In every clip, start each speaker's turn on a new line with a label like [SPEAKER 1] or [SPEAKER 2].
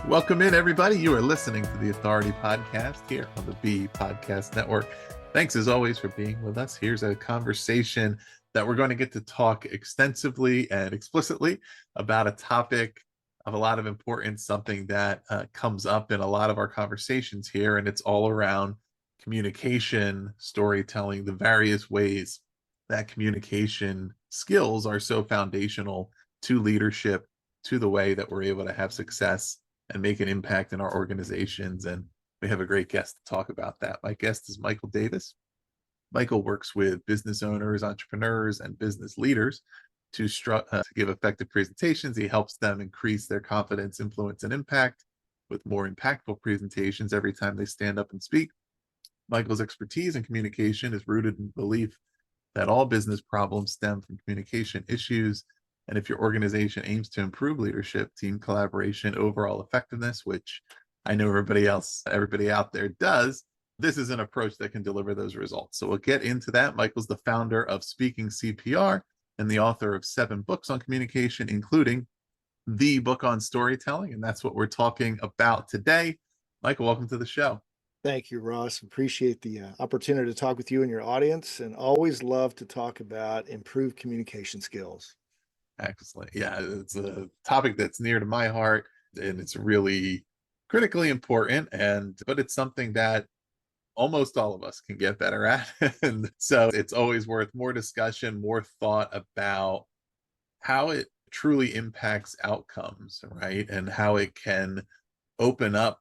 [SPEAKER 1] Welcome in, everybody. You are listening to the Authority Podcast here on the B Podcast Network. Thanks, as always, for being with us. Here's a conversation that we're going to get to talk extensively and explicitly about a topic of a lot of importance, something that comes up in a lot of our conversations here, and it's all around communication, storytelling, the various ways that communication skills are so foundational to leadership, to the way that we're able to have success and make an impact in our organizations. And we have a great guest to talk about that. My guest is Michael Davis. Michael works with business owners, entrepreneurs, and business leaders to give effective presentations. He helps them increase their confidence, influence, and impact with more impactful presentations every time they stand up and speak. Michael's expertise in communication is rooted in belief that all business problems stem from communication issues. And if your organization aims to improve leadership, team collaboration, overall effectiveness, which I know everybody out there does, this is an approach that can deliver those results. So we'll get into that. Michael's the founder of Speaking CPR and the author of 7 books on communication, including the book on storytelling. And that's what we're talking about today. Michael, welcome to the show.
[SPEAKER 2] Thank you, Ross. Appreciate the opportunity to talk with you and your audience, and always love to talk about improved communication skills.
[SPEAKER 1] Excellent. Yeah, it's a topic that's near to my heart, and it's really critically important, but it's something that almost all of us can get better at. And so it's always worth more discussion, more thought about how it truly impacts outcomes, right? And how it can open up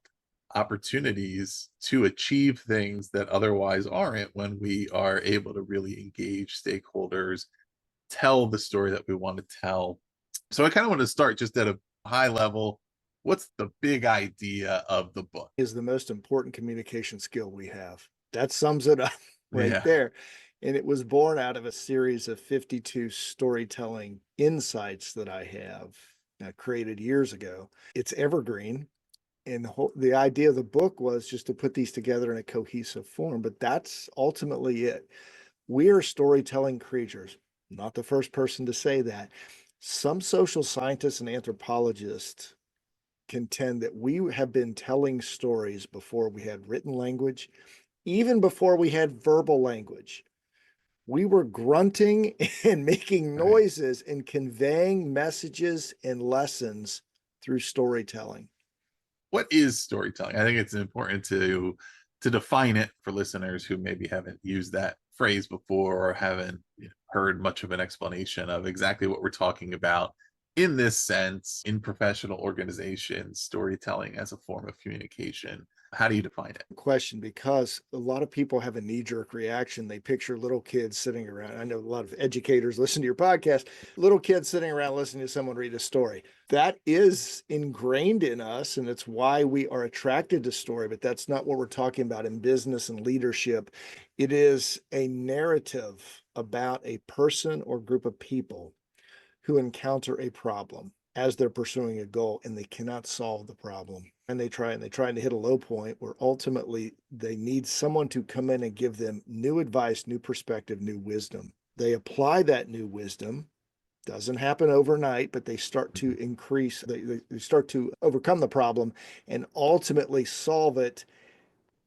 [SPEAKER 1] opportunities to achieve things that otherwise aren't, when we are able to really engage stakeholders, tell the story that we want to tell. So I kind of want to start just at a high level. What's the big idea of the book?
[SPEAKER 2] Is the most important communication skill we have. That sums it up right
[SPEAKER 1] Yeah.
[SPEAKER 2] there. And it was born out of a series of 52 storytelling insights that I have created years ago. It's evergreen. And the idea of the book was just to put these together in a cohesive form. But that's ultimately it. We are storytelling creatures. Not the first person to say that. Some social scientists and anthropologists contend that we have been telling stories before we had written language, even before we had verbal language. We were grunting and making
[SPEAKER 1] Right.
[SPEAKER 2] noises and conveying messages and lessons through storytelling.
[SPEAKER 1] What is storytelling? I think it's important to define it for listeners who maybe haven't used that phrase before or haven't heard much of an explanation of exactly what we're talking about in this sense in professional organizations, storytelling as a form of communication. How do you define it?
[SPEAKER 2] Question, because a lot of people have a knee-jerk reaction. They picture little kids sitting around. I know a lot of educators listen to your podcast, little kids sitting around listening to someone read a story. That is ingrained in us, and it's why we are attracted to story, but that's not what we're talking about in business and leadership. It is a narrative about a person or group of people who encounter a problem as they're pursuing a goal, and they cannot solve the problem. And they're trying to hit a low point where ultimately they need someone to come in and give them new advice, new perspective, new wisdom. They apply that new wisdom. Doesn't happen overnight, but they start to increase, they start to overcome the problem and ultimately solve it,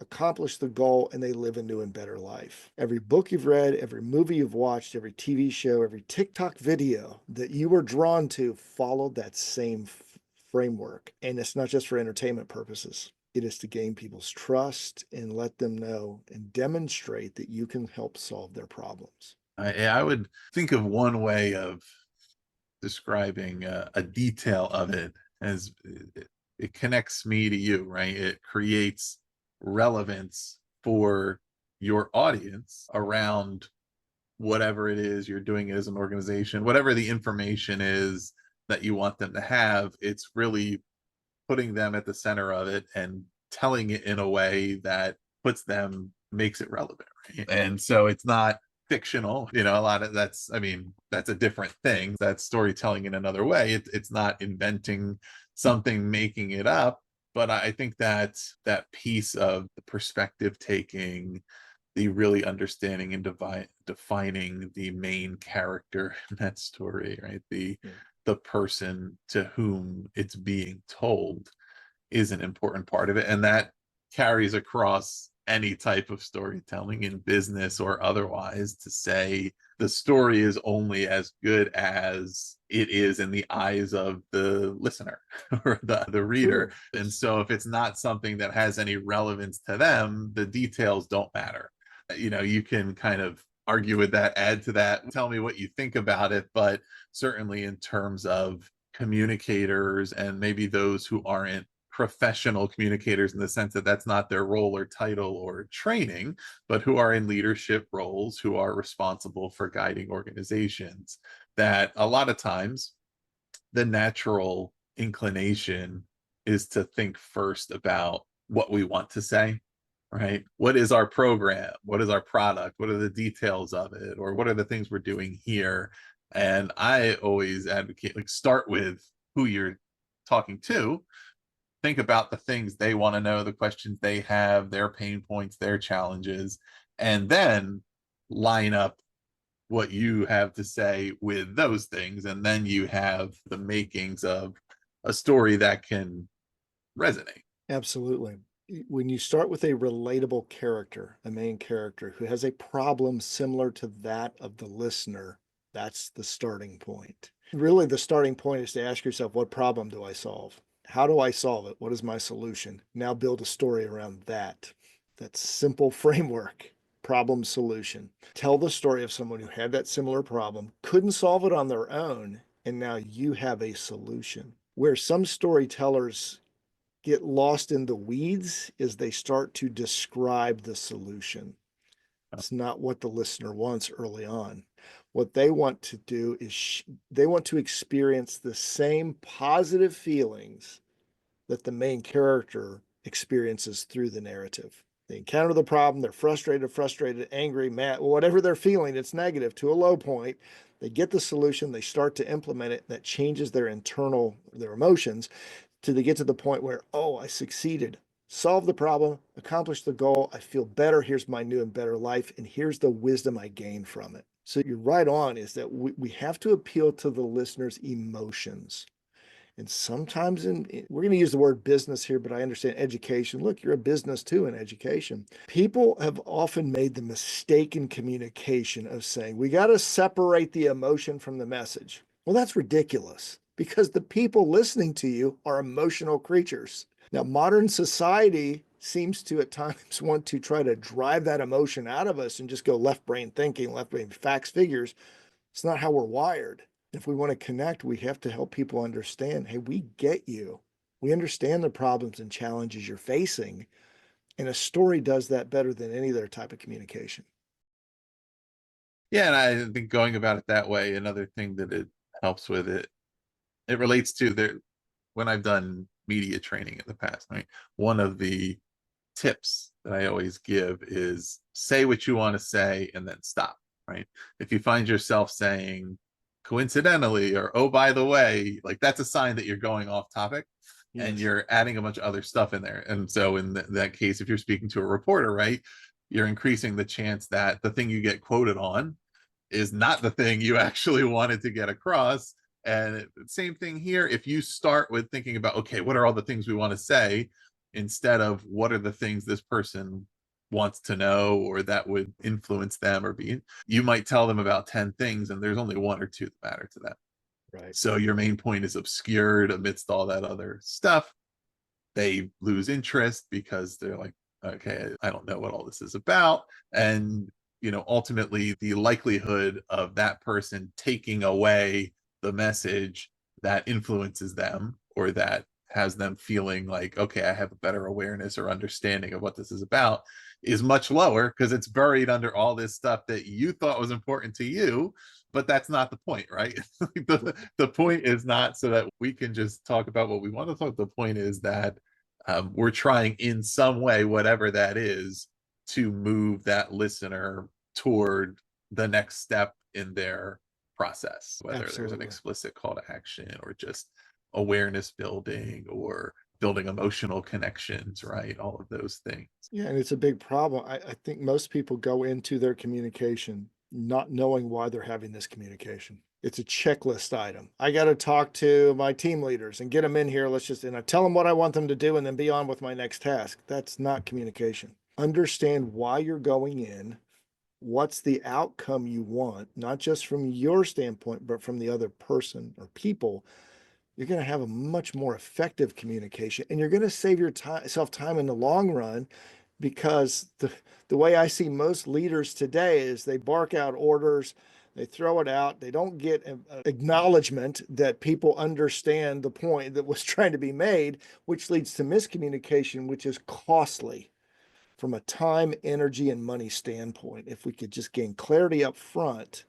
[SPEAKER 2] accomplish the goal, and they live a new and better life. Every book you've read, every movie you've watched, every TV show, every TikTok video that you were drawn to followed that same framework. And it's not just for entertainment purposes. It is to gain people's trust and let them know and demonstrate that you can help solve their problems.
[SPEAKER 1] I would think of one way of describing a detail of it as it connects me to you, right? It creates relevance for your audience around whatever it is you're doing as an organization, whatever the information is that you want them to have. It's really putting them at the center of it and telling it in a way that makes it relevant, right? And so it's not fictional, a lot of that's a different thing. That's storytelling in another way. It's not inventing something, making it up. But I think that piece of the perspective taking, the really understanding and defining the main character in that story, right? The person to whom it's being told is an important part of it. And that carries across any type of storytelling in business or otherwise, to say the story is only as good as it is in the eyes of the listener or the reader.
[SPEAKER 2] True.
[SPEAKER 1] And so if it's not something that has any relevance to them, the details don't matter. You can kind of argue with that, add to that, tell me what you think about it. But certainly in terms of communicators, and maybe those who aren't professional communicators in the sense that that's not their role or title or training, but who are in leadership roles, who are responsible for guiding organizations, that a lot of times the natural inclination is to think first about what we want to say, right? What is our program? What is our product? What are the details of it? Or what are the things we're doing here? And I always advocate, like, start with who you're talking to. Think about the things they want to know, the questions they have, their pain points, their challenges, and then line up what you have to say with those things. And then you have the makings of a story that can resonate.
[SPEAKER 2] Absolutely. When you start with a relatable character, a main character who has a problem similar to that of the listener, that's the starting point. Really, the starting point is to ask yourself, what problem do I solve? How do I solve it? What is my solution? Now build a story around that. That simple framework, problem solution. Tell the story of someone who had that similar problem, couldn't solve it on their own, and now you have a solution. Where some storytellers get lost in the weeds is they start to describe the solution. It's not what the listener wants early on. What they want to do is they want to experience the same positive feelings that the main character experiences through the narrative. They encounter the problem, they're frustrated, angry, mad, whatever they're feeling, it's negative to a low point. They get the solution, they start to implement it, that changes their emotions, till they get to the point where, oh, I succeeded, solved the problem, accomplished the goal, I feel better, here's my new and better life, and here's the wisdom I gained from it. So you're right on, is that we have to appeal to the listener's emotions. And sometimes we're going to use the word business here, but I understand education. Look, you're a business too in education. People have often made the mistake in communication of saying, we got to separate the emotion from the message. Well, that's ridiculous, because the people listening to you are emotional creatures. Now, modern society seems to at times want to try to drive that emotion out of us and just go left brain thinking, left brain facts, figures. It's not how we're wired. If we want to connect, we have to help people understand, hey, we get you. We understand the problems and challenges you're facing. And a story does that better than any other type of communication.
[SPEAKER 1] Yeah, and I think going about it that way, another thing that it helps with it, it relates to there when I've done media training in the past, right? One of the tips that I always give is say what you want to say and then stop, right? If you find yourself saying coincidentally or oh by the way, like that's a sign that you're going off topic and
[SPEAKER 2] Yes.
[SPEAKER 1] you're adding a bunch of other stuff in there. And so in that case, if you're speaking to a reporter, right, you're increasing the chance that the thing you get quoted on is not the thing you actually wanted to get across. And same thing here. If you start with thinking about, okay, what are all the things we want to say, instead of what are the things this person wants to know or that would influence them or be, you might tell them about 10 things and there's only one or two that matter to them.
[SPEAKER 2] Right.
[SPEAKER 1] So your main point is obscured amidst all that other stuff. They lose interest because they're like, okay, I don't know what all this is about. And ultimately the likelihood of that person taking away the message that influences them or that has them feeling like, okay, I have a better awareness or understanding of what this is about, is much lower, because it's buried under all this stuff that you thought was important to you. But that's not the point, right? The point is not so that we can just talk about what we want to talk. The point is that we're trying in some way, whatever that is, to move that listener toward the next step in their process, whether there's an
[SPEAKER 2] Absolutely.
[SPEAKER 1] explicit call to action or just awareness building or building emotional connections, right? All of those things.
[SPEAKER 2] Yeah, and it's a big problem. I think most people go into their communication not knowing why they're having this communication. It's a checklist item. I got to talk to my team leaders and get them in here. And I tell them what I want them to do and then be on with my next task. That's not communication. Understand why you're going in, what's the outcome you want, not just from your standpoint, but from the other person or people. You're going to have a much more effective communication, and you're going to save yourself time in the long run, because the way I see most leaders today is they bark out orders, they throw it out, they don't get acknowledgement that people understand the point that was trying to be made, which leads to miscommunication, which is costly from a time, energy, and money standpoint. If we could just gain clarity up front,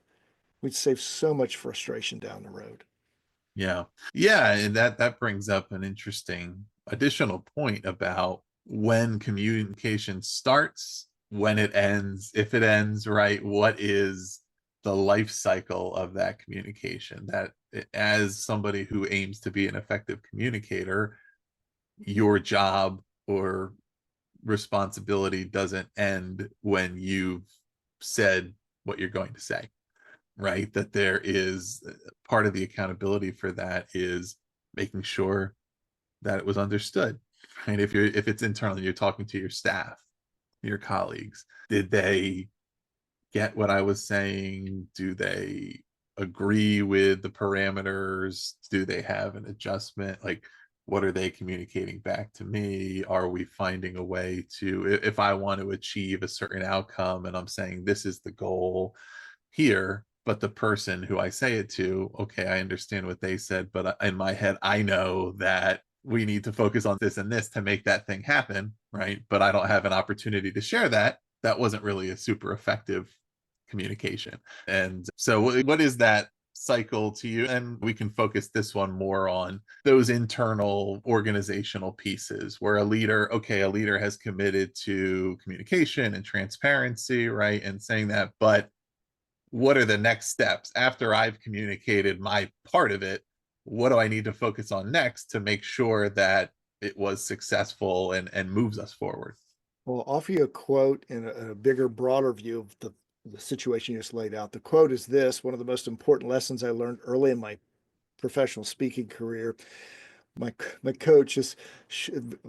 [SPEAKER 2] we'd save so much frustration down the road.
[SPEAKER 1] Yeah. Yeah, and that brings up an interesting additional point about when communication starts, when it ends, if it ends, right? What is the life cycle of that communication? That as somebody who aims to be an effective communicator, your job or responsibility doesn't end when you've said what you're going to say, right? That there is part of the accountability for that is making sure that it was understood, right? If it's internal, you're talking to your staff, your colleagues, did they get what I was saying? Do they agree with the parameters? Do they have an adjustment? Like, what are they communicating back to me? Are we finding a way to, if I want to achieve a certain outcome and I'm saying this is the goal here, but the person who I say it to, okay, I understand what they said, but in my head, I know that we need to focus on this and this to make that thing happen, right? But I don't have an opportunity to share that. That wasn't really a super effective communication. And so, what is that cycle to you? And we can focus this one more on those internal organizational pieces where a leader, okay, a leader has committed to communication and transparency, right? And saying that, but what are the next steps after I've communicated my part of it? What do I need to focus on next to make sure that it was successful and moves us forward?
[SPEAKER 2] Well, I'll offer you a quote in a bigger, broader view of the situation you just laid out. The quote is this: one of the most important lessons I learned early in my professional speaking career. My coach is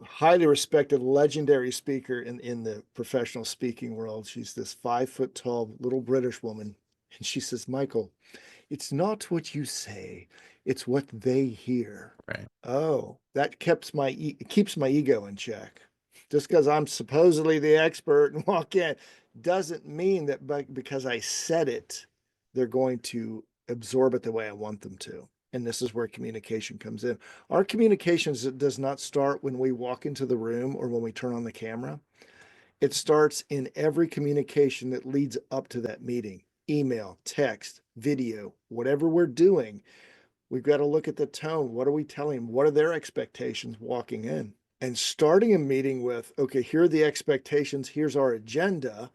[SPEAKER 2] highly respected, legendary speaker in the professional speaking world. She's this 5 foot tall little British woman. And she says, Michael, it's not what you say, it's what they hear.
[SPEAKER 1] Right.
[SPEAKER 2] Oh, that keeps my ego in check. Just because I'm supposedly the expert and walk in doesn't mean that because I said it, they're going to absorb it the way I want them to. And this is where communication comes in. Our communications does not start when we walk into the room or when we turn on the camera. It starts in every communication that leads up to that meeting: email, text, video, whatever we're doing. We've got to look at the tone. What are we telling them? What are their expectations walking in? And starting a meeting with, okay, here are the expectations, here's our agenda,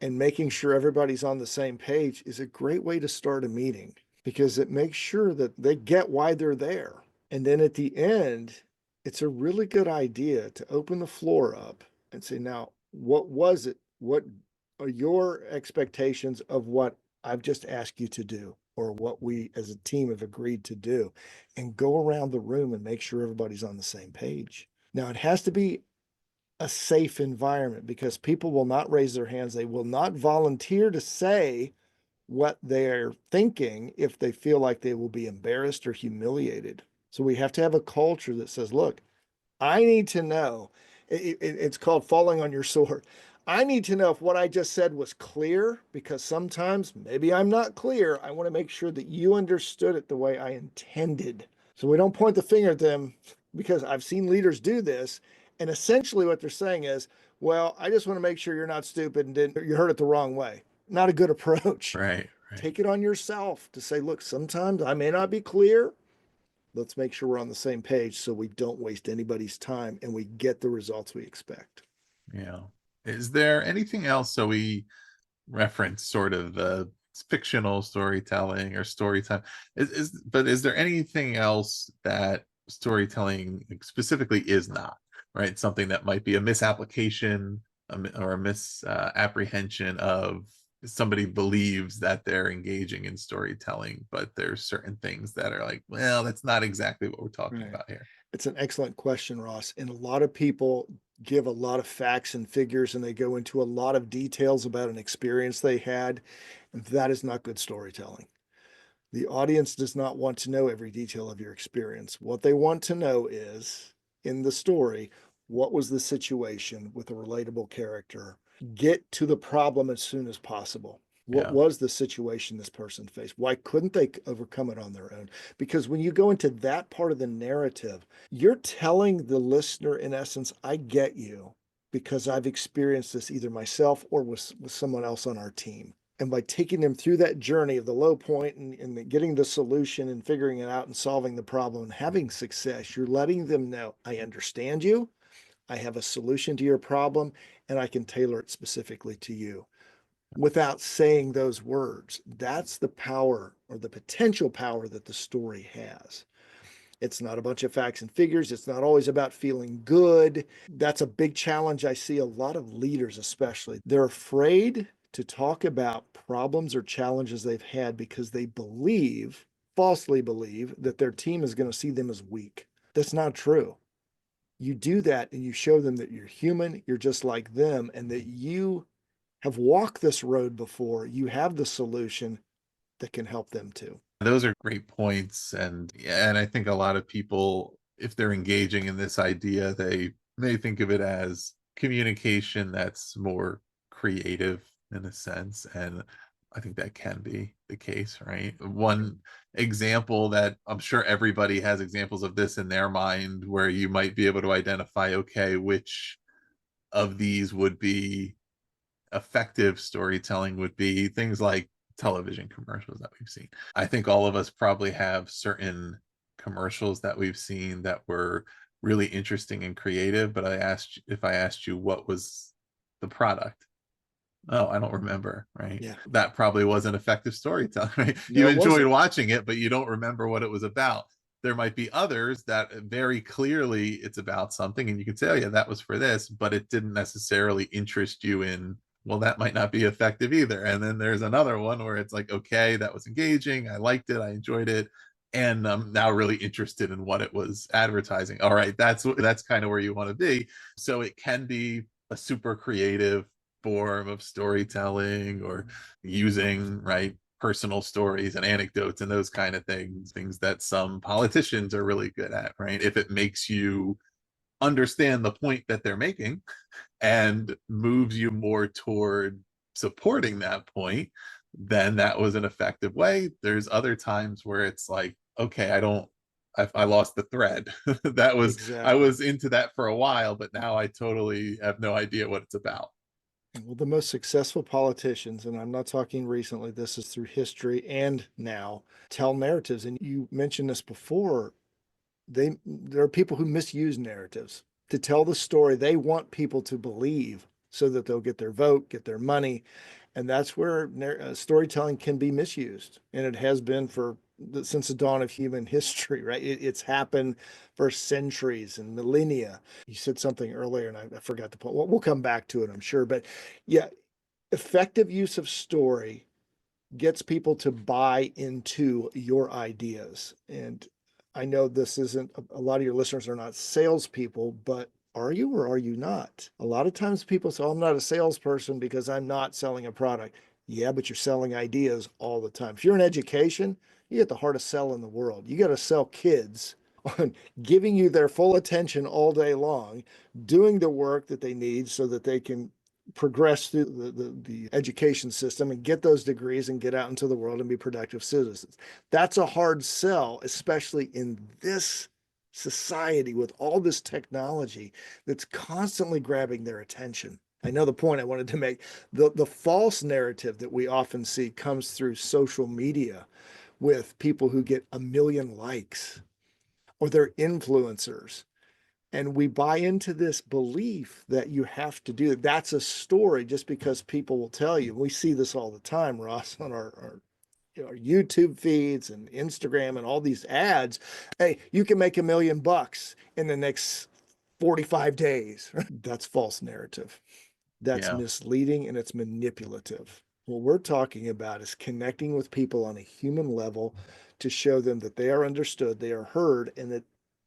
[SPEAKER 2] and making sure everybody's on the same page is a great way to start a meeting, because it makes sure that they get why they're there. And then at the end, it's a really good idea to open the floor up and say, now, what was it? What are your expectations of what I've just asked you to do, or what we as a team have agreed to do? And go around the room and make sure everybody's on the same page. Now, it has to be a safe environment, because people will not raise their hands. They will not volunteer to say what they're thinking if they feel like they will be embarrassed or humiliated. So we have to have a culture that says, look, I need to know. It's called falling on your sword. I need to know if what I just said was clear, because sometimes maybe I'm not clear. I want to make sure that you understood it the way I intended. So we don't point the finger at them, because I've seen leaders do this. And essentially what they're saying is, well, I just want to make sure you're not stupid and you heard it the wrong way. Not a good approach.
[SPEAKER 1] Right. Right.
[SPEAKER 2] Take it on yourself to say, look, sometimes I may not be clear. Let's make sure we're on the same page so we don't waste anybody's time and we get the results we expect.
[SPEAKER 1] Yeah. Is there anything else? So we reference sort of the fictional storytelling or storytelling. But is there anything else that storytelling specifically is not, right? Something that might be a misapplication or a misapprehension of somebody believes that they're engaging in storytelling, but there's certain things that are like, well, that's not exactly what we're talking
[SPEAKER 2] Right.
[SPEAKER 1] about here.
[SPEAKER 2] It's an excellent question, Ross. And a lot of people give a lot of facts and figures and they go into a lot of details about an experience they had. And that is not good storytelling. The audience does not want to know every detail of your experience. What they want to know is in the story, what was the situation with a relatable character? Get to the problem as soon as possible. What
[SPEAKER 1] Yeah.
[SPEAKER 2] was the situation this person faced? Why couldn't they overcome it on their own? Because when you go into that part of the narrative, you're telling the listener, in essence, I get you because I've experienced this either myself or with someone else on our team. And by taking them through that journey of the low point and getting the solution and figuring it out and solving the problem and having success, you're letting them know, I understand you. I have a solution to your problem and I can tailor it specifically to you without saying those words. That's the power or the potential power that the story has. It's not a bunch of facts and figures. It's not always about feeling good. That's a big challenge. I see a lot of leaders, especially, they're afraid to talk about problems or challenges they've had because they believe, falsely believe, that their team is going to see them as weak. That's not true. You do that and you show them that you're human, you're just like them, and that you have walked this road before. You have the solution that can help them too.
[SPEAKER 1] Those are great points. And yeah, and I think a lot of people, if they're engaging in this idea, they may think of it as communication that's more creative in a sense. And I think that can be the case, right? One example that I'm sure everybody has examples of this in their mind where you might be able to identify, okay, which of these would be effective storytelling would be things like television commercials that we've seen. I think all of us probably have certain commercials that we've seen that were really interesting and creative, but I asked you what was the product. Oh, I don't remember, right?
[SPEAKER 2] Yeah.
[SPEAKER 1] That probably wasn't effective storytelling, right? You
[SPEAKER 2] No, it
[SPEAKER 1] enjoyed
[SPEAKER 2] wasn't.
[SPEAKER 1] watching it, but you don't remember what it was about. There might be others that very clearly it's about something, and you can say, oh, yeah, that was for this, but it didn't necessarily interest you in, well, that might not be effective either. And then there's another one where it's like, okay, that was engaging. I liked it. I enjoyed it. And I'm now really interested in what it was advertising. All right, that's kind of where you want to be. So it can be a super creative form of storytelling or using right personal stories and anecdotes and those kind of things that some politicians are really good at, right? If it makes you understand the point that they're making and moves you more toward supporting that point, then that was an effective way. There's other times where it's like, okay, I lost the thread. That was I
[SPEAKER 2] Exactly.
[SPEAKER 1] was into that for a while, but now I totally have no idea what it's about.
[SPEAKER 2] Well, the most successful politicians, and I'm not talking recently, this is through history and now, tell narratives. And you mentioned this before. There are people who misuse narratives to tell the story they want people to believe so that they'll get their vote, get their money. And that's where storytelling can be misused. And it has been since the dawn of human history, right? It's happened for centuries and millennia. You said something earlier, and I forgot the point. Well, we'll come back to it, I'm sure. But yeah, effective use of story gets people to buy into your ideas. And I know this isn't a lot of your listeners are not salespeople, but are you or are you not? A lot of times people say, oh, I'm not a salesperson because I'm not selling a product. Yeah, but you're selling ideas all the time. If you're in education, you get the hardest sell in the world. You got to sell kids on giving you their full attention all day long, doing the work that they need so that they can progress through the education system and get those degrees and get out into the world and be productive citizens. That's a hard sell, especially in this society with all this technology that's constantly grabbing their attention. I know the point I wanted to make. The false narrative that we often see comes through social media with people who get a million likes or they're influencers and we buy into this belief that you have to do it. That's a story just because people will tell you. We see this all the time, Ross, on our YouTube feeds and Instagram and all these ads. Hey, you can make $1 million in the next 45 days. That's false narrative. That's
[SPEAKER 1] Yeah.
[SPEAKER 2] misleading and it's manipulative. What we're talking about is connecting with people on a human level to show them that they are understood, they are heard, and that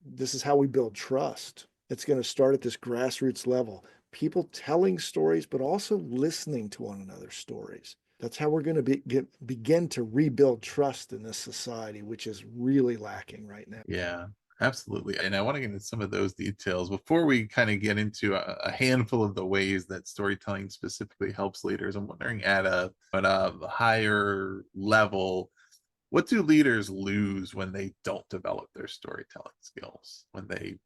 [SPEAKER 2] this is how we build trust. It's going to start at this grassroots level. People telling stories, but also listening to one another's stories. That's how we're going to begin to rebuild trust in this society, which is really lacking right now.
[SPEAKER 1] Yeah, absolutely. And I want to get into some of those details before we kind of get into a handful of the ways that storytelling specifically helps leaders. I'm wondering at a higher level, what do leaders lose when they don't develop their storytelling skills? When they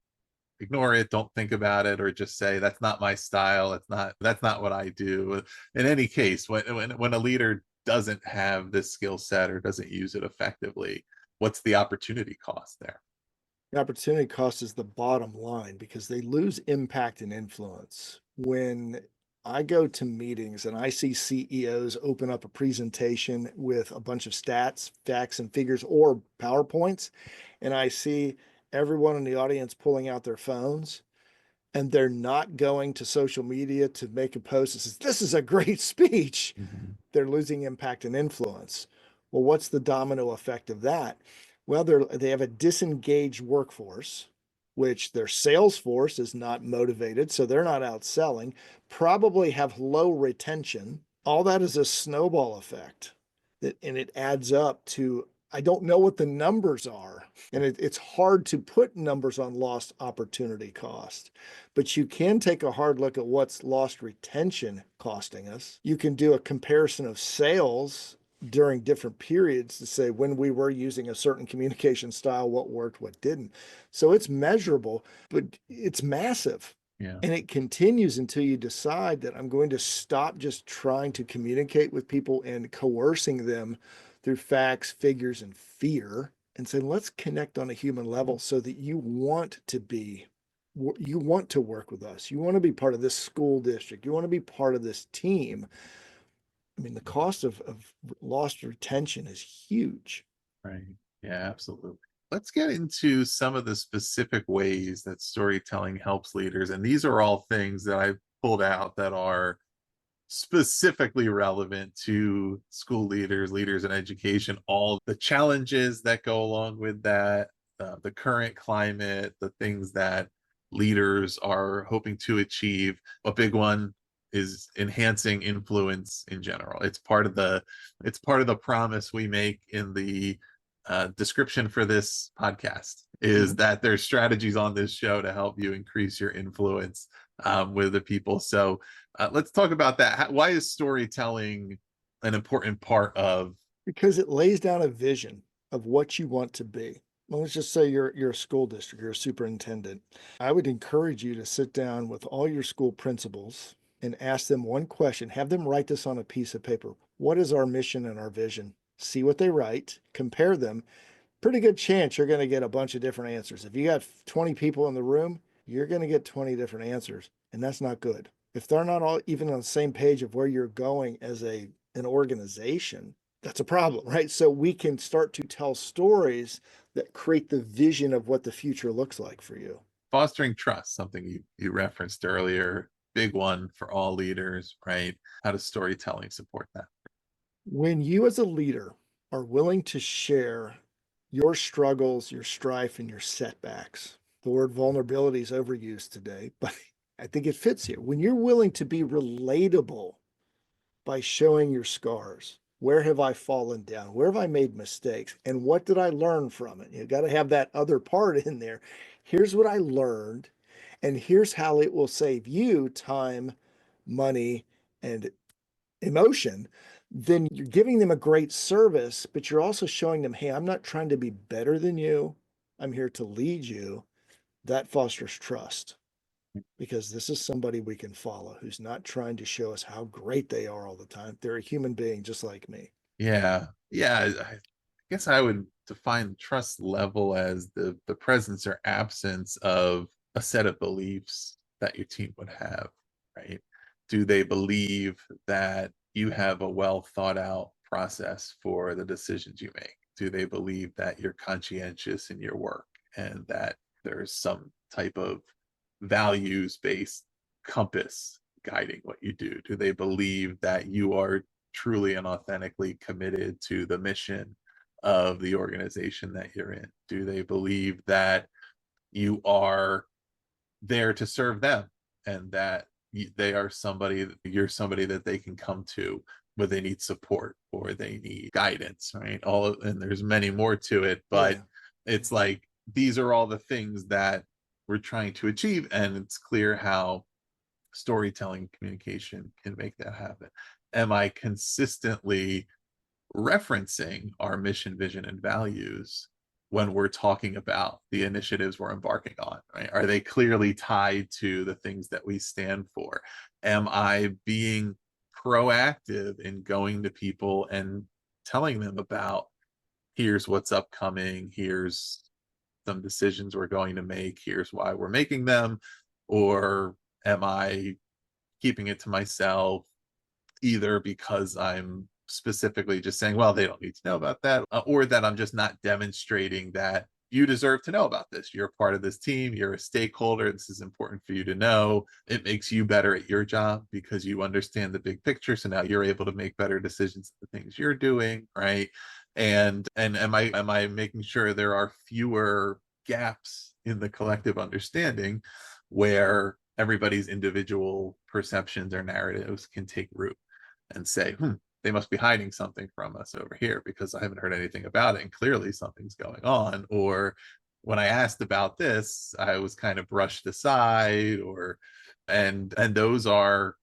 [SPEAKER 1] ignore it, don't think about it, or just say that's not my style, that's not what I do. In any case, when a leader doesn't have this skill set or doesn't use it effectively, what's the opportunity cost there?
[SPEAKER 2] The opportunity cost is the bottom line because they lose impact and influence. When I go to meetings and I see CEOs open up a presentation with a bunch of stats, facts, and figures or PowerPoints, and I see everyone in the audience pulling out their phones and they're not going to social media to make a post that says, "This is a great speech,"
[SPEAKER 1] Mhm.
[SPEAKER 2] they're losing impact and influence. Well, what's the domino effect of that? Well, they have a disengaged workforce, which their sales force is not motivated, so they're not out selling, probably have low retention. All that is a snowball effect and it adds up to, I don't know what the numbers are. And it's hard to put numbers on lost opportunity cost, but you can take a hard look at what's lost retention costing us. You can do a comparison of sales during different periods to say when we were using a certain communication style, what worked, what didn't. So it's measurable, but it's massive.
[SPEAKER 1] Yeah.
[SPEAKER 2] And it continues until you decide that I'm going to stop just trying to communicate with people and coercing them through facts, figures, and fear, and say, let's connect on a human level so that you want to work with us. You want to be part of this school district. You want to be part of this team. I mean, the cost of lost retention is huge.
[SPEAKER 1] Right. Yeah, absolutely. Let's get into some of the specific ways that storytelling helps leaders. And these are all things that I've pulled out that are specifically relevant to school leaders, leaders in education, all the challenges that go along with that, the current climate, the things that leaders are hoping to achieve. A big one is enhancing influence in general. It's part of the promise we make in the description for this podcast is
[SPEAKER 2] Mhm.
[SPEAKER 1] that there's strategies on this show to help you increase your influence with the people. So let's talk about that. Why is storytelling an important part of?
[SPEAKER 2] Because it lays down a vision of what you want to be. Well, let's just say you're a school district, you're a superintendent. I would encourage you to sit down with all your school principals and ask them one question. Have them write this on a piece of paper. What is our mission and our vision? See what they write, compare them. Pretty good chance you're going to get a bunch of different answers. If you got 20 people in the room, you're going to get 20 different answers, and that's not good. If they're not all even on the same page of where you're going as an organization, that's a problem, right? So we can start to tell stories that create the vision of what the future looks like for you.
[SPEAKER 1] Fostering trust, something you referenced earlier, big one for all leaders, right? How does storytelling support that?
[SPEAKER 2] When you as a leader are willing to share your struggles, your strife, and your setbacks, the word vulnerability is overused today, but I think it fits here. When you're willing to be relatable by showing your scars, where have I fallen down? Where have I made mistakes? And what did I learn from it? You got to have that other part in there. Here's what I learned, and here's how it will save you time, money, and emotion. Then you're giving them a great service, but you're also showing them, hey, I'm not trying to be better than you. I'm here to lead you. That fosters trust because this is somebody we can follow who's not trying to show us how great they are all the time. They're a human being just like me.
[SPEAKER 1] Yeah, yeah. I guess I would define trust level as the presence or absence of a set of beliefs that your team would have, right? Do they believe that you have a well thought out process for the decisions you make? Do they believe that you're conscientious in your work and that there's some type of values based compass guiding what you do? Do they believe that you are truly and authentically committed to the mission of the organization that you're in? Do they believe that you are there to serve them, and that they are somebody, you're somebody that they can come to when they need support or they need guidance, right? And there's many more to it, but
[SPEAKER 2] Yeah.
[SPEAKER 1] it's like these are all the things that we're trying to achieve, and it's clear how storytelling communication can make that happen. Am I consistently referencing our mission, vision, and values when we're talking about the initiatives we're embarking on, right? Are they clearly tied to the things that we stand for? Am I being proactive in going to people and telling them about, here's what's upcoming, here's some decisions we're going to make, here's why we're making them? Or am I keeping it to myself, either because I'm specifically just saying, well, they don't need to know about that, or that I'm just not demonstrating that you deserve to know about this. You're a part of this team, you're a stakeholder, this is important for you to know. It makes you better at your job because you understand the big picture. So now you're able to make better decisions of the things you're doing, right? And am I making sure there are fewer gaps in the collective understanding where everybody's individual perceptions or narratives can take root and say, they must be hiding something from us over here because I haven't heard anything about it. And clearly something's going on. Or when I asked about this, I was kind of brushed aside, or and those are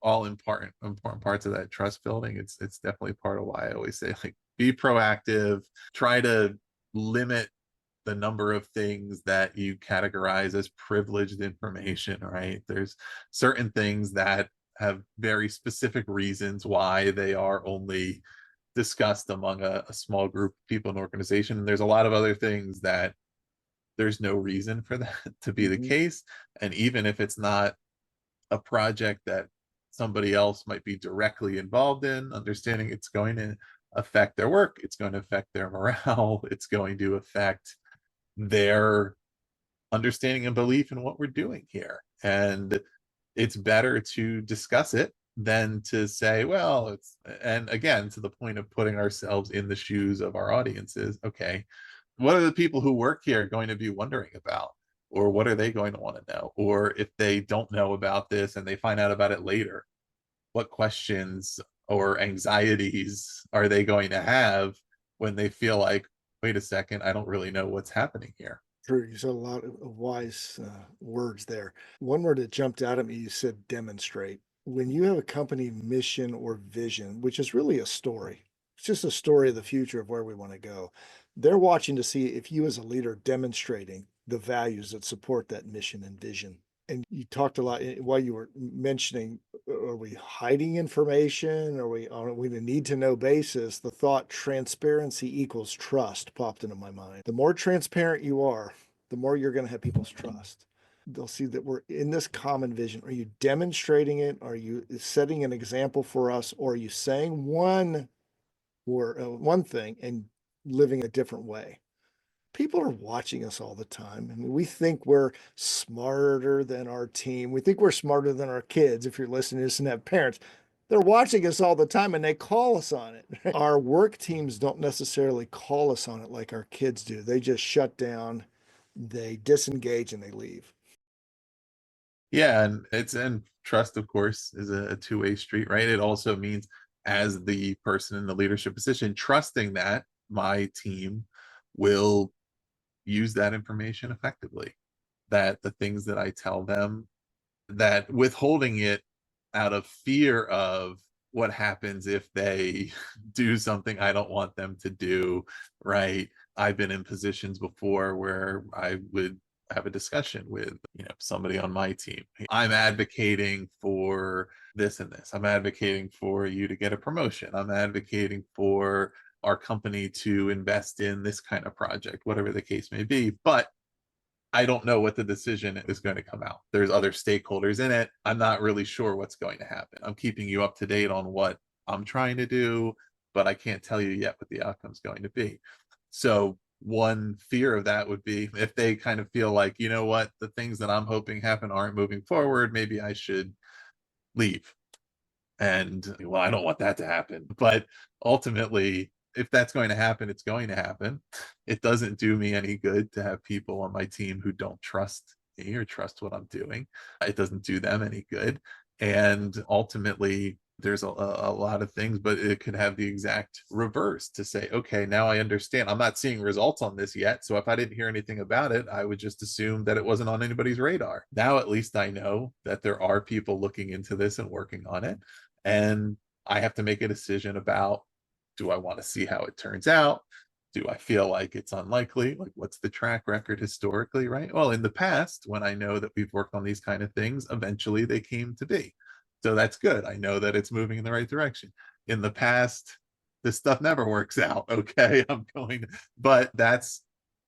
[SPEAKER 1] all important parts of that trust building. It's definitely part of why I always say, like, be proactive, try to limit the number of things that you categorize as privileged information, right? There's certain things that have very specific reasons why they are only discussed among a small group of people in an organization. And there's a lot of other things that there's no reason for that to be the
[SPEAKER 2] Hmm.
[SPEAKER 1] case. And even if it's not a project that somebody else might be directly involved in, understanding it's going to affect their work, it's going to affect their morale, it's going to affect their understanding and belief in what we're doing here. And it's better to discuss it than to say, well, it's, and again, to the point of putting ourselves in the shoes of our audiences, okay, what are the people who work here going to be wondering about? Or what are they going to want to know? Or if they don't know about this and they find out about it later, what questions or anxieties are they going to have when they feel like, wait a second, I don't really know what's happening here?
[SPEAKER 2] True. You said a lot of wise words there. One word that jumped out at me, you said demonstrate. When you have a company mission or vision, which is really a story, it's just a story of the future of where we want to go. They're watching to see if you, as a leader, demonstrating the values that support that mission and vision. And you talked a lot while you were mentioning, are we hiding information? Are we on a need to know basis? The thought transparency equals trust popped into my mind. The more transparent you are, the more you're going to have people's trust. They'll see that we're in this common vision. Are you demonstrating it? Are you setting an example for us? Or are you saying one thing and living a different way? People are watching us all the time. I mean, we think we're smarter than our team. We think we're smarter than our kids. If you're listening to this and have parents, they're watching us all the time and they call us on it. Our work teams don't necessarily call us on it like our kids do. They just shut down, they disengage, and they leave.
[SPEAKER 1] Yeah, and trust, of course, is a two-way street, right? It also means, as the person in the leadership position, trusting that my team will use that information effectively, that the things that I tell them, that withholding it out of fear of what happens if they do something I don't want them to do, right? I've been in positions before where I would have a discussion with, somebody on my team. I'm advocating for this and this. I'm advocating for you to get a promotion. I'm advocating for our company to invest in this kind of project, whatever the case may be. But I don't know what the decision is going to come out. There's other stakeholders in it. I'm not really sure what's going to happen. I'm keeping you up to date on what I'm trying to do, but I can't tell you yet what the outcome's going to be. So one fear of that would be, if they kind of feel like, you know what, the things that I'm hoping happen aren't moving forward, maybe I should leave. And well, I don't want that to happen. But ultimately, if that's going to happen, it's going to happen. It doesn't do me any good to have people on my team who don't trust me or trust what I'm doing. It doesn't do them any good. And ultimately, there's a lot of things, but it could have the exact reverse to say, okay, now I understand. I'm not seeing results on this yet. So if I didn't hear anything about it, I would just assume that it wasn't on anybody's radar. Now, at least I know that there are people looking into this and working on it. And I have to make a decision about, do I want to see how it turns out? Do I feel like it's unlikely? Like, what's the track record historically, right? Well, in the past, when I know that we've worked on these kind of things, eventually they came to be. So that's good. I know that it's moving in the right direction. In the past, this stuff never works out. Okay. But that's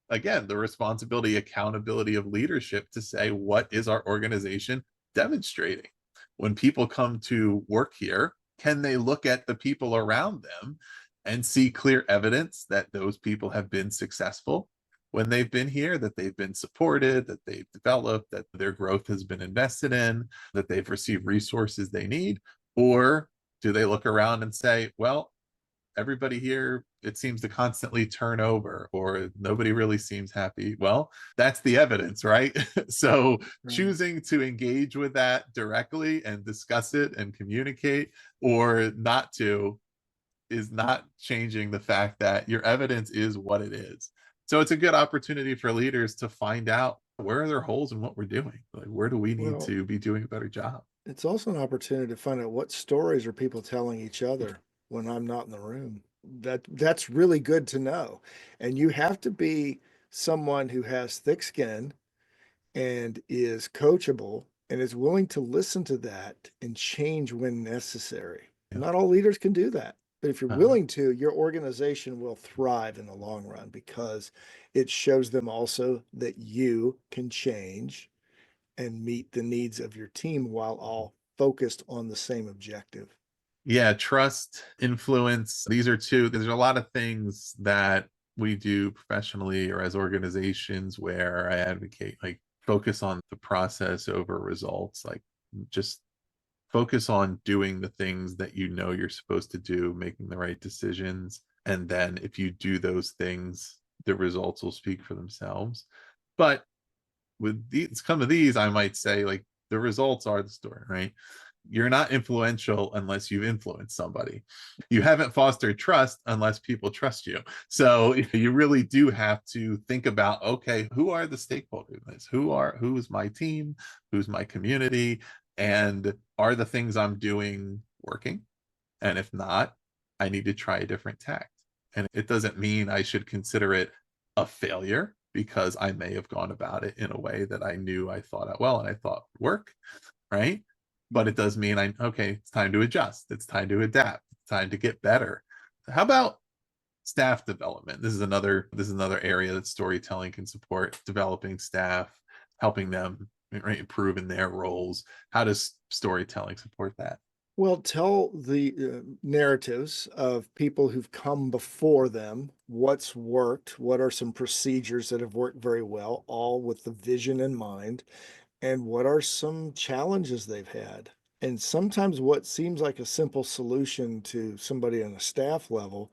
[SPEAKER 1] again the responsibility, accountability of leadership to say, what is our organization demonstrating? When people come to work here, can they look at the people around them and see clear evidence that those people have been successful when they've been here, that they've been supported, that they've developed, that their growth has been invested in, that they've received resources they need? Or do they look around and say, well, everybody here, it seems to constantly turn over, or nobody really seems happy? Well, that's the evidence, right? So
[SPEAKER 2] Right.
[SPEAKER 1] choosing to engage with that directly and discuss it and communicate, or not to, is not changing the fact that your evidence is what it is. So it's a good opportunity for leaders to find out, where are there holes in what we're doing? Like, where do we need
[SPEAKER 2] Well,
[SPEAKER 1] to be doing a better job?
[SPEAKER 2] it's also an opportunity to find out what stories are people telling each other when I'm not in the room. That's really good to know. And you have to be someone who has thick skin and is coachable and is willing to listen to that and change when necessary.
[SPEAKER 1] Yeah.
[SPEAKER 2] Not all leaders can do that. But if you're
[SPEAKER 1] Uh,
[SPEAKER 2] willing to, your organization will thrive in the long run because it shows them also that you can change and meet the needs of your team while all focused on the same objective.
[SPEAKER 1] yeah, trust, influence. These are two. There's a lot of things that we do professionally or as organizations where I advocate, like, focus on the process over results. Like, just focus on doing the things that you know you're supposed to do, making the right decisions. And then if you do those things, the results will speak for themselves. But with these, some of these, I might say, like, the results are the story, right? You're not influential unless you've influenced somebody. You haven't fostered trust unless people trust you. So you really do have to think about, okay, who are the stakeholders in this? Who's my team? Who's my community? And are the things I'm doing working? And if not, I need to try a different tact. And it doesn't mean I should consider it a failure, because I may have gone about it in a way that I knew I thought out well and I thought would work, right? But it does mean okay, it's time to adjust. It's time to adapt. It's time to get better. How about staff development? This is another area that storytelling can support: developing staff, helping them, right, improve in their roles. How does storytelling support that?
[SPEAKER 2] Well, tell the narratives of people who've come before them, what's worked, what are some procedures that have worked very well, all with the vision in mind, and what are some challenges they've had. And sometimes what seems like a simple solution to somebody on a staff level,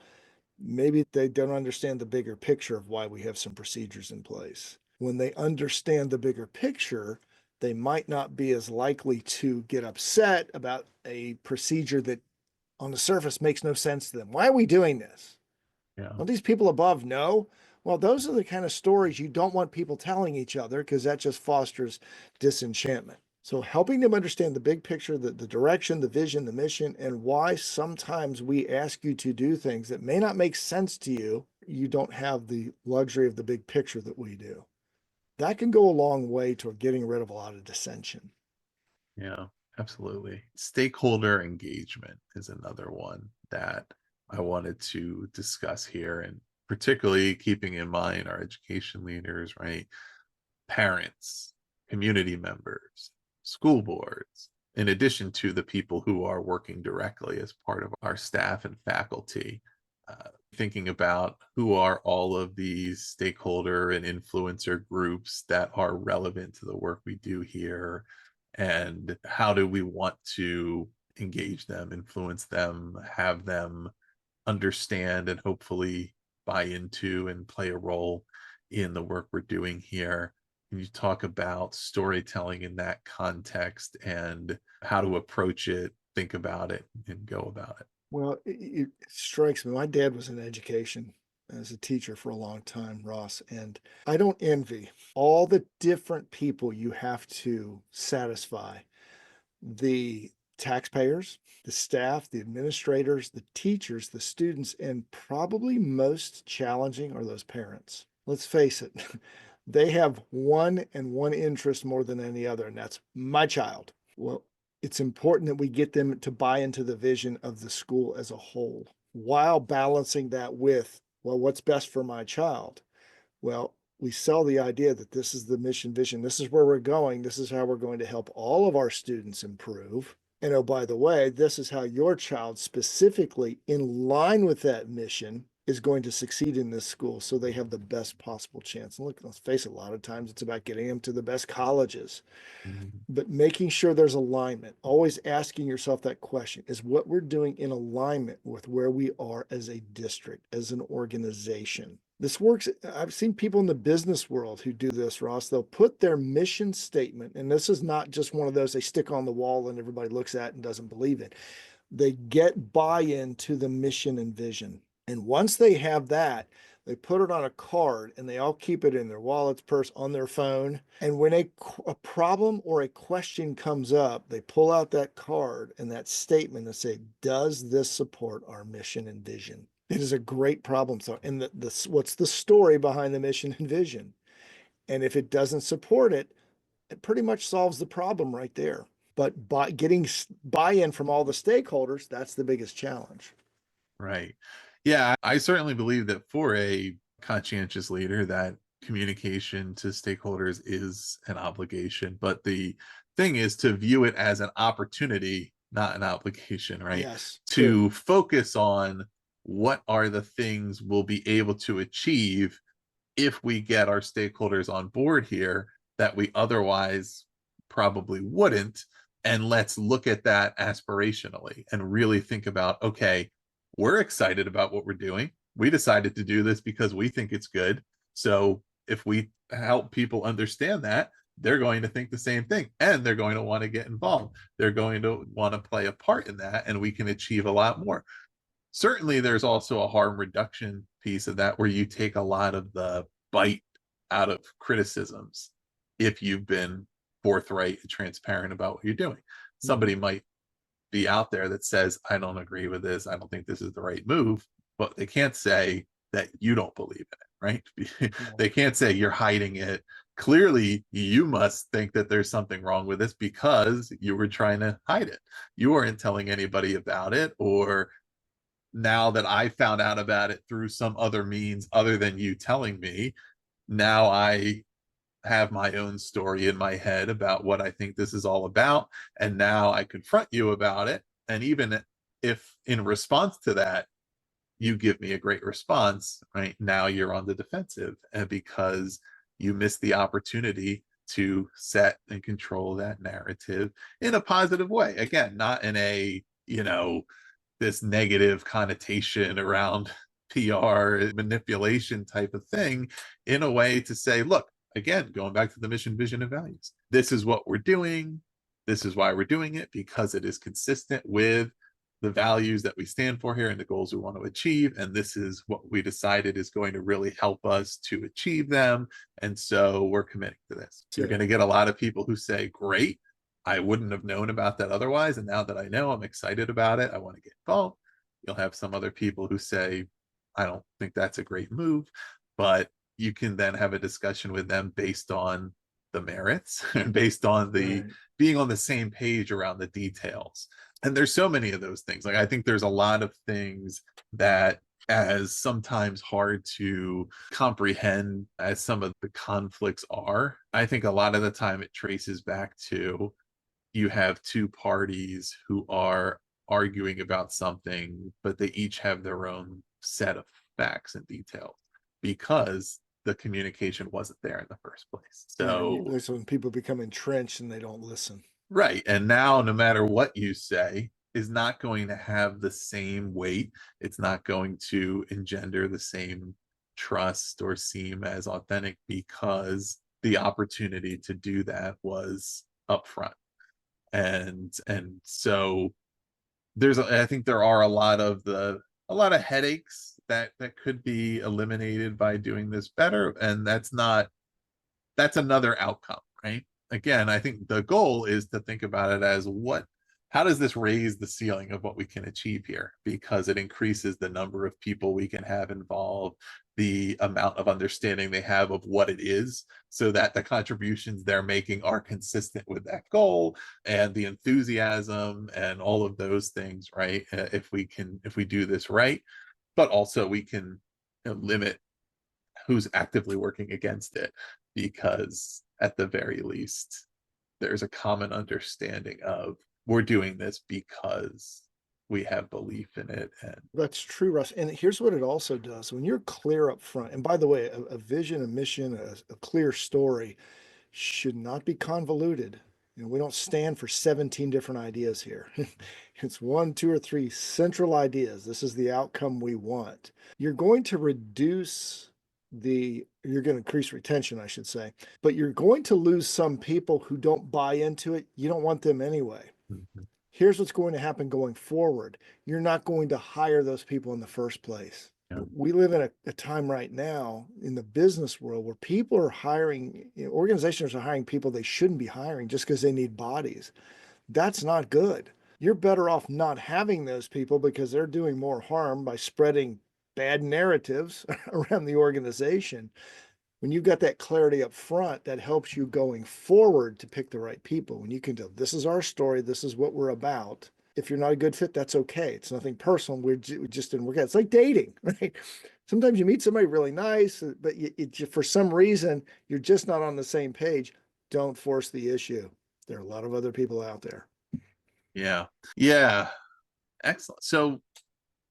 [SPEAKER 2] maybe they don't understand the bigger picture of why we have some procedures in place. When they understand the bigger picture, they might not be as likely to get upset about a procedure that on the surface makes no sense to them. Why are we doing this?
[SPEAKER 1] Yeah.
[SPEAKER 2] Don't these people above know? Well, those are the kind of stories you don't want people telling each other because that just fosters disenchantment. So helping them understand the big picture, the direction, the vision, the mission, and why sometimes we ask you to do things that may not make sense to you. You don't have the luxury of the big picture that we do. That can go a long way toward getting rid of a lot of dissension.
[SPEAKER 1] Yeah, absolutely. Stakeholder engagement is another one that I wanted to discuss here, and particularly keeping in mind our education leaders, right? Parents, community members, school boards, in addition to the people who are working directly as part of our staff and faculty. Thinking about who are all of these stakeholder and influencer groups that are relevant to the work we do here, and how do we want to engage them, influence them, have them understand and hopefully buy into and play a role in the work we're doing here. Can you talk about storytelling in that context and how to approach it, think about it, and go about it?
[SPEAKER 2] Well, it strikes me. My dad was in education as a teacher for a long time, Ross, and I don't envy all the different people you have to satisfy: the taxpayers, the staff, the administrators, the teachers, the students, and probably most challenging are those parents. Let's face it, they have one and one interest more than any other, and that's my child. Well, it's important that we get them to buy into the vision of the school as a whole while balancing that with, well, what's best for my child? Well, we sell the idea that this is the mission vision. This is where we're going. This is how we're going to help all of our students improve. And oh, by the way, this is how your child, specifically in line with that mission, is going to succeed in this school so they have the best possible chance. And look, let's face it, a lot of times it's about getting them to the best colleges,
[SPEAKER 1] Mhm.
[SPEAKER 2] but making sure there's alignment, always asking yourself that question: is what we're doing in alignment with where we are as a district, as an organization? This works. I've seen people in the business world who do this, Ross. They'll put their mission statement, and this is not just one of those they stick on the wall and everybody looks at and doesn't believe it. They get buy-in to the mission and vision. And once they have that, they put it on a card and they all keep it in their wallets, purse, on their phone. And when a problem or a question comes up, they pull out that card and that statement and say, does this support our mission and vision? It is a great problem solver. And what's the story behind the mission and vision? And if it doesn't support it, it pretty much solves the problem right there. But by getting buy-in from all the stakeholders, that's the biggest challenge.
[SPEAKER 1] Right. Yeah, I certainly believe that for a conscientious leader, that communication to stakeholders is an obligation. But the thing is to view it as an opportunity, not an obligation, right?
[SPEAKER 2] Yes, true.
[SPEAKER 1] To focus on what are the things we'll be able to achieve if we get our stakeholders on board here that we otherwise probably wouldn't. And let's look at that aspirationally and really think about, okay, we're excited about what we're doing. We decided to do this because we think it's good. So if we help people understand that, they're going to think the same thing and they're going to want to get involved. They're going to want to play a part in that, and we can achieve a lot more. Certainly, there's also a harm reduction piece of that where you take a lot of the bite out of criticisms if you've been forthright and transparent about what you're doing.
[SPEAKER 2] Mhm.
[SPEAKER 1] Somebody might be out there that says, I don't agree with this. I don't think this is the right move, but they can't say that you don't believe in it, right?
[SPEAKER 2] No.
[SPEAKER 1] They can't say you're hiding it. Clearly, you must think that there's something wrong with this because you were trying to hide it. You weren't telling anybody about it, or now that I found out about it through some other means other than you telling me, now I have my own story in my head about what I think this is all about. And now I confront you about it. And even if in response to that, you give me a great response, right? Now you're on the defensive, and because you missed the opportunity to set and control that narrative in a positive way. Again, not in a, this negative connotation around PR manipulation type of thing, in a way to say, look, again, going back to the mission, vision, and values, this is what we're doing. This is why we're doing it, because it is consistent with the values that we stand for here and the goals we want to achieve. And this is what we decided is going to really help us to achieve them. And so we're committing to this.
[SPEAKER 2] That's
[SPEAKER 1] You're
[SPEAKER 2] it.
[SPEAKER 1] going to get a lot of people who say, great, I wouldn't have known about that otherwise. And now that I know, I'm excited about it. I want to get involved. You'll have some other people who say, I don't think that's a great move, but you can then have a discussion with them based on the merits and based on the
[SPEAKER 2] Right.
[SPEAKER 1] being on the same page around the details. And there's so many of those things. Like, I think there's a lot of things that, as sometimes hard to comprehend as some of the conflicts are, I think a lot of the time it traces back to, you have two parties who are arguing about something, but they each have their own set of facts and details because the communication wasn't there in the first place.
[SPEAKER 2] Yeah.
[SPEAKER 1] So,
[SPEAKER 2] That's when people become entrenched and they don't listen.
[SPEAKER 1] right. And now, no matter what you say, is not going to have the same weight. It's not going to engender the same trust or seem as authentic because the opportunity to do that was upfront. And so I think there are a lot of headaches that could be eliminated by doing this better, and that's another outcome, right? Again, I think the goal is to think about it as how does this raise the ceiling of what we can achieve here? Because it increases the number of people we can have involved, the amount of understanding they have of what it is, so that the contributions they're making are consistent with that goal, and the enthusiasm and all of those things, right? If we do this right, but also we can, limit who's actively working against it, because at the very least there's a common understanding of we're doing this because we have belief in it. And
[SPEAKER 2] That's true, Russ. And here's what it also does. When you're clear up front, and by the way, a vision, a mission, a clear story should not be convoluted. We don't stand for 17 different ideas here. It's one, two, or three central ideas. This is the outcome we want. You're going to you're going to increase retention, I should say, but you're going to lose some people who don't buy into it. You don't want them anyway.
[SPEAKER 1] Mhm.
[SPEAKER 2] Here's what's going to happen going forward. You're not going to hire those people in the first place.
[SPEAKER 1] Yeah.
[SPEAKER 2] We live in a time right now in the business world where people are hiring, organizations are hiring people they shouldn't be hiring just because they need bodies. That's not good. You're better off not having those people because they're doing more harm by spreading bad narratives around the organization. When you've got that clarity up front, that helps you going forward to pick the right people. When you can tell, this is our story, this is what we're about. If you're not a good fit, that's okay. It's nothing personal. We just didn't work out. It's like dating, right? Sometimes you meet somebody really nice, but for some reason, you're just not on the same page. Don't force the issue. There are a lot of other people out there.
[SPEAKER 1] Yeah. Yeah. Excellent. So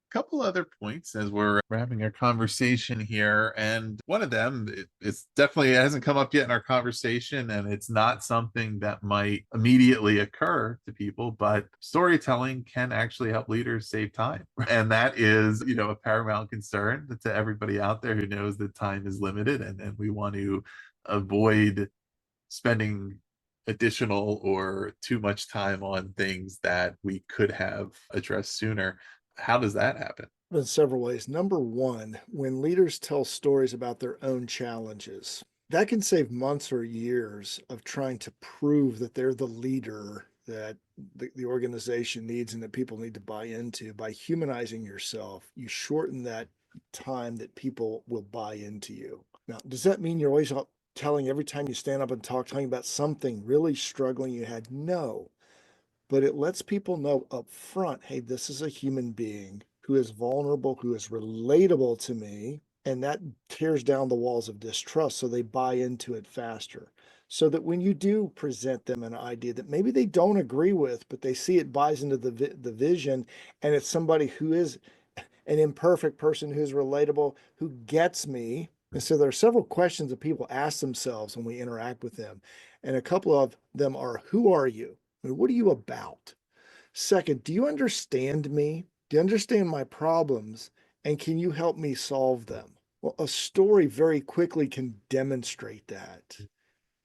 [SPEAKER 1] couple other points as we're having our conversation here, and one of them, it's definitely, it hasn't come up yet in our conversation, and it's not something that might immediately occur to people, but storytelling can actually help leaders save time. And that is, a paramount concern to everybody out there who knows that time is limited, and we want to avoid spending additional or too much time on things that we could have addressed sooner. How does that happen?
[SPEAKER 2] In several ways. Number one, when leaders tell stories about their own challenges, that can save months or years of trying to prove that they're the leader that the organization needs and that people need to buy into. By humanizing yourself, you shorten that time that people will buy into you. Now, does that mean you're always telling every time you stand up and talking about something really struggling you had? No, but it lets people know up front, hey, this is a human being who is vulnerable, who is relatable to me. And that tears down the walls of distrust so they buy into it faster. So that when you do present them an idea that maybe they don't agree with, but they see it buys into the vision, and it's somebody who is an imperfect person who's relatable, who gets me. And so there are several questions that people ask themselves when we interact with them. And a couple of them are, who are you? I mean, what are you about? Second, do you understand me? Do you understand my problems? And can you help me solve them? Well, a story very quickly can demonstrate that.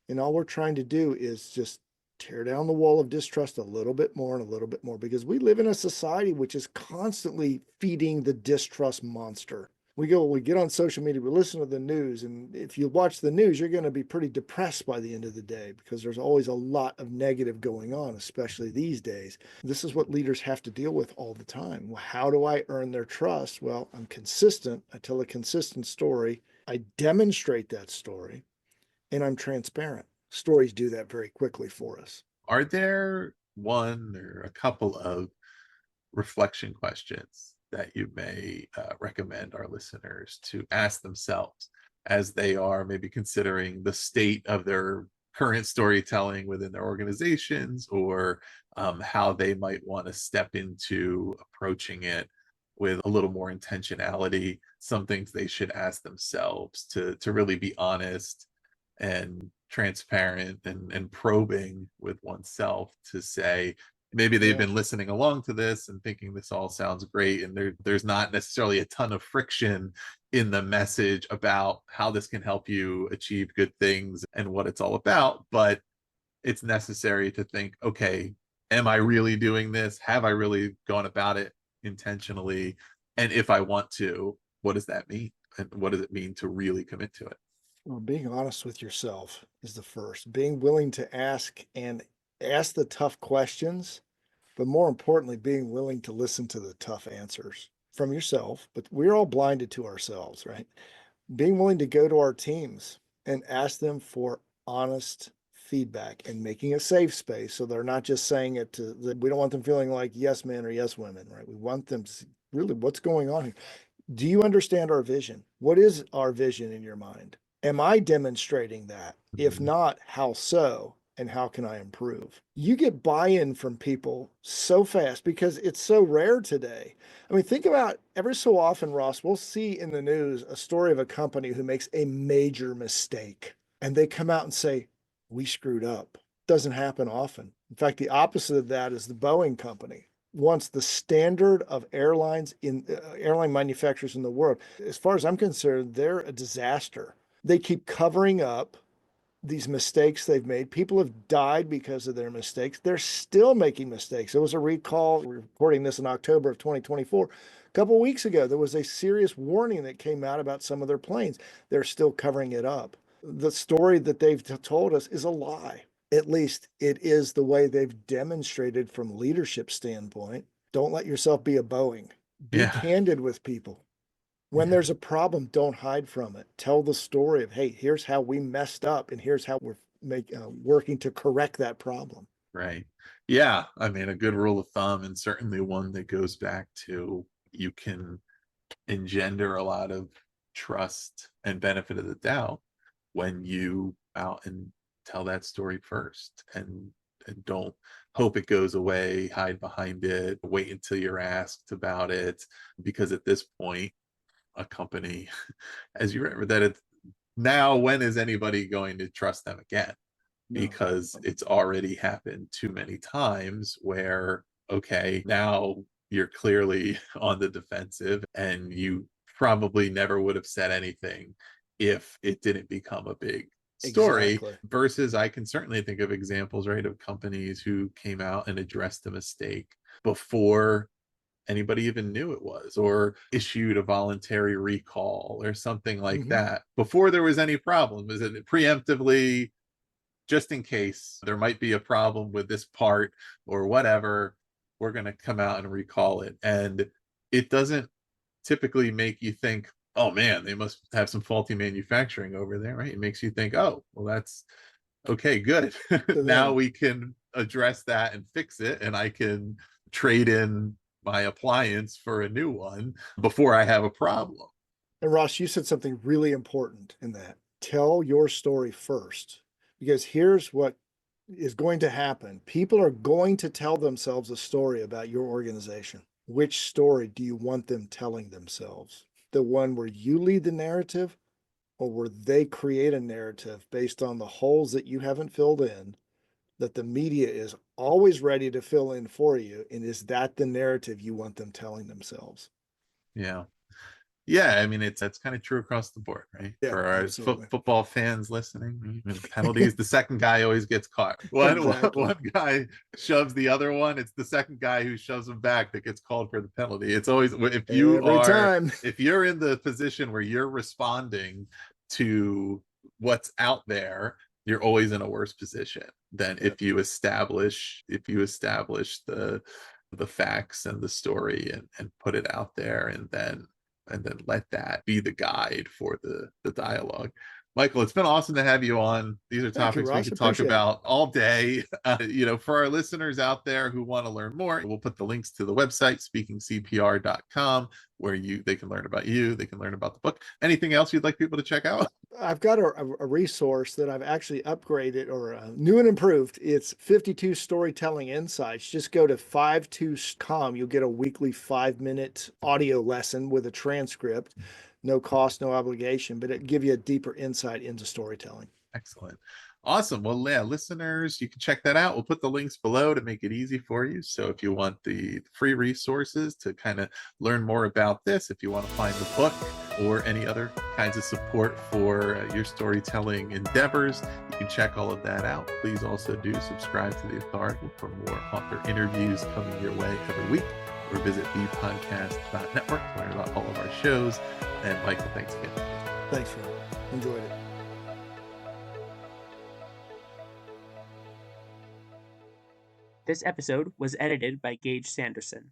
[SPEAKER 2] And all we're trying to do is just tear down the wall of distrust a little bit more and a little bit more, because we live in a society which is constantly feeding the distrust monster. We get on social media, we listen to the news, and if you watch the news, you're going to be pretty depressed by the end of the day because there's always a lot of negative going on, especially these days. This is what leaders have to deal with all the time. Well, how do I earn their trust? Well, I'm consistent. I tell a consistent story. I demonstrate that story, and I'm transparent. Stories do that very quickly for us.
[SPEAKER 1] Are there one or a couple of reflection questions that you may recommend our listeners to ask themselves as they are maybe considering the state of their current storytelling within their organizations, or how they might want to step into approaching it with a little more intentionality? Some things they should ask themselves to really be honest and transparent and probing with oneself, to say, maybe they've
[SPEAKER 2] Yeah.
[SPEAKER 1] been listening along to this and thinking this all sounds great, and there's not necessarily a ton of friction in the message about how this can help you achieve good things and what it's all about, but it's necessary to think, okay, am I really doing this? Have I really gone about it intentionally? And if I want to, what does that mean? And what does it mean to really commit to it?
[SPEAKER 2] Well, being honest with yourself is the first. Being willing to ask the tough questions, but more importantly, being willing to listen to the tough answers from yourself. But we're all blinded to ourselves, right? Being willing to go to our teams and ask them for honest feedback and making a safe space so they're not just saying it to we don't want them feeling like yes men or yes women, right? We want them to see really what's going on here. Do you understand our vision? What is our vision in your mind? Am I demonstrating that? If
[SPEAKER 1] Mhm.
[SPEAKER 2] not, how so? And how can I improve? You get buy in from people so fast because it's so rare today. I mean, think about every so often, Ross, we'll see in the news a story of a company who makes a major mistake and they come out and say, we screwed up. Doesn't happen often. In fact, the opposite of that is the Boeing company. Once the standard of airline manufacturers in the world. As far as I'm concerned, they're a disaster. They keep covering up these mistakes they've made. People have died because of their mistakes. They're still making mistakes. There was a recall. We're recording this in October of 2024. A couple of weeks ago, there was a serious warning that came out about some of their planes. They're still covering it up. The story that they've told us is a lie. At least it is the way they've demonstrated from leadership standpoint. Don't let yourself be a Boeing. Be
[SPEAKER 1] Yeah.
[SPEAKER 2] candid with people. When
[SPEAKER 1] Yeah.
[SPEAKER 2] there's a problem, don't hide from it. Tell the story of, hey, here's how we messed up, and here's how we're working to correct that problem.
[SPEAKER 1] Right. Yeah. I mean, a good rule of thumb, and certainly one that goes back to you can engender a lot of trust and benefit of the doubt when you out and tell that story first, and don't hope it goes away, hide behind it, wait until you're asked about it, because at this point a company as you remember that it's now, when is anybody going to trust them again?
[SPEAKER 2] No.
[SPEAKER 1] Because it's already happened too many times where, okay, now you're clearly on the defensive, and you probably never would have said anything if it didn't become a big story.
[SPEAKER 2] Exactly.
[SPEAKER 1] Versus, I can certainly think of examples, right, of companies who came out and addressed a mistake before anybody even knew it was, or issued a voluntary recall or something like
[SPEAKER 2] Mm-hmm.
[SPEAKER 1] that before there was any problem. Is it preemptively, just in case there might be a problem with this part or whatever, we're going to come out and recall it. And it doesn't typically make you think, oh man, they must have some faulty manufacturing over there, right? It makes you think, oh, well, that's okay, good.
[SPEAKER 2] To
[SPEAKER 1] Now
[SPEAKER 2] them.
[SPEAKER 1] we can address that and fix it, and I can trade in my appliance for a new one before I have a problem.
[SPEAKER 2] And Ross, you said something really important in that. Tell your story first, because here's what is going to happen. People are going to tell themselves a story about your organization. Which story do you want them telling themselves? The one where you lead the narrative, or where they create a narrative based on the holes that you haven't filled in, that the media is always ready to fill in for you? And is that the narrative you want them telling themselves?
[SPEAKER 1] Yeah. Yeah, I mean, it's that's kind of true across the board, right?
[SPEAKER 2] Yeah,
[SPEAKER 1] For our
[SPEAKER 2] absolutely.
[SPEAKER 1] football fans listening, right? And penalties, the second guy always gets caught.
[SPEAKER 2] Exactly.
[SPEAKER 1] One guy shoves the other one, it's the second guy who shoves him back that gets called for the penalty. It's always,
[SPEAKER 2] Every time.
[SPEAKER 1] if you're in the position where you're responding to what's out there, you're always in a worse position than
[SPEAKER 2] Yep.
[SPEAKER 1] if you establish the facts and the story, and put it out there, and then let that be the guide for the dialogue. Michael, it's been awesome to have you on. These are
[SPEAKER 2] Thank you,
[SPEAKER 1] topics we
[SPEAKER 2] Ross.
[SPEAKER 1] could talk
[SPEAKER 2] Appreciate it.
[SPEAKER 1] about all day. For our listeners out there who want to learn more, we'll put the links to the website, speakingcpr.com, where they can learn about you, they can learn about the book. Anything else you'd like people to check out?
[SPEAKER 2] I've got a resource that I've actually upgraded or new and improved. It's 52 Storytelling Insights. Just go to 52.com. You'll get a weekly 5-minute audio lesson with a transcript. No cost, no obligation, but it give you a deeper insight into storytelling.
[SPEAKER 1] Excellent. Awesome. Well, yeah, listeners, you can check that out. We'll put the links below to make it easy for you. So if you want the free resources to kind of learn more about this, if you want to find the book or any other kinds of support for your storytelling endeavors, you can check all of that out. Please also do subscribe to The Authority for more author interviews coming your way every week, or visit bpodcast.network to learn about all of our shows. And Michael, thanks again.
[SPEAKER 2] Thanks, Phil. Enjoyed it.
[SPEAKER 3] This episode was edited by Gage Sanderson.